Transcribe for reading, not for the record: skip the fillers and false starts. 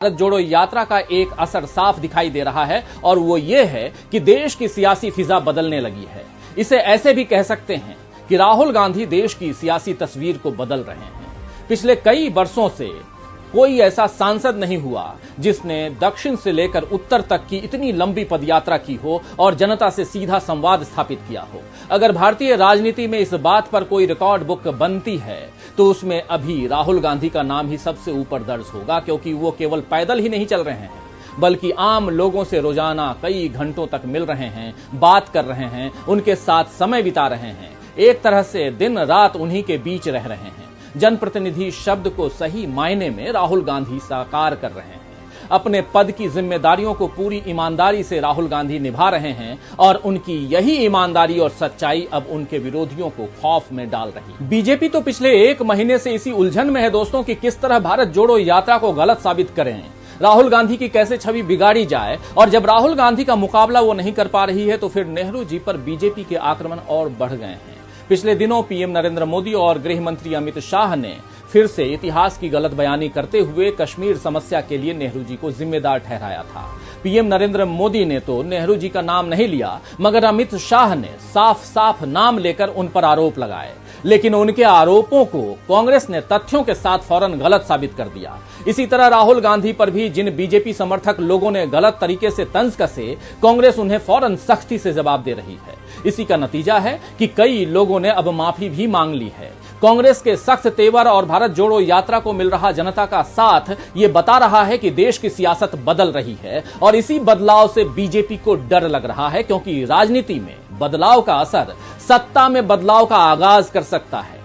भारत जोड़ो यात्रा का एक असर साफ दिखाई दे रहा है और वो ये है कि देश की सियासी फिजा बदलने लगी है। इसे ऐसे भी कह सकते हैं कि राहुल गांधी देश की सियासी तस्वीर को बदल रहे हैं। पिछले कई वर्षों से कोई ऐसा सांसद नहीं हुआ जिसने दक्षिण से लेकर उत्तर तक की इतनी लंबी पदयात्रा की हो और जनता से सीधा संवाद स्थापित किया हो। अगर भारतीय राजनीति में इस बात पर कोई रिकॉर्ड बुक बनती है तो उसमें अभी राहुल गांधी का नाम ही सबसे ऊपर दर्ज होगा, क्योंकि वो केवल पैदल ही नहीं चल रहे हैं बल्कि आम लोगों से रोजाना कई घंटों तक मिल रहे हैं, बात कर रहे हैं, उनके साथ समय बिता रहे हैं। एक तरह से दिन रात उन्हीं के बीच रह रहे हैं। जनप्रतिनिधि शब्द को सही मायने में राहुल गांधी साकार कर रहे हैं। अपने पद की जिम्मेदारियों को पूरी ईमानदारी से राहुल गांधी निभा रहे हैं और उनकी यही ईमानदारी और सच्चाई अब उनके विरोधियों को खौफ में डाल रही। बीजेपी तो पिछले एक महीने से इसी उलझन में है दोस्तों कि किस तरह भारत जोड़ो यात्रा को गलत साबित करें, राहुल गांधी की कैसे छवि बिगाड़ी जाए। और जब राहुल गांधी का मुकाबला वो नहीं कर पा रही है तो फिर नेहरू जी पर बीजेपी के आक्रमण और बढ़ गए हैं। पिछले दिनों पीएम नरेंद्र मोदी और गृह मंत्री अमित शाह ने फिर से इतिहास की गलत बयानी करते हुए कश्मीर समस्या के लिए नेहरू जी को जिम्मेदार ठहराया था। पीएम नरेंद्र मोदी ने तो नेहरू जी का नाम नहीं लिया, मगर अमित शाह ने साफ साफ नाम लेकर उन पर आरोप लगाए। लेकिन उनके आरोपों को कांग्रेस ने तथ्यों के साथ फौरन गलत साबित कर दिया। इसी तरह राहुल गांधी पर भी जिन बीजेपी समर्थक लोगों ने गलत तरीके से तंज कसे, कांग्रेस उन्हें फौरन सख्ती से जवाब दे रही है। इसी का नतीजा है कि कई लोगों ने अब माफी भी मांग ली है। कांग्रेस के सख्त तेवर और भारत जोड़ो यात्रा को मिल रहा जनता का साथ ये बता रहा है कि देश की सियासत बदल रही है और इसी बदलाव से बीजेपी को डर लग रहा है, क्योंकि राजनीति में बदलाव का असर सत्ता में बदलाव का आगाज कर सकता है।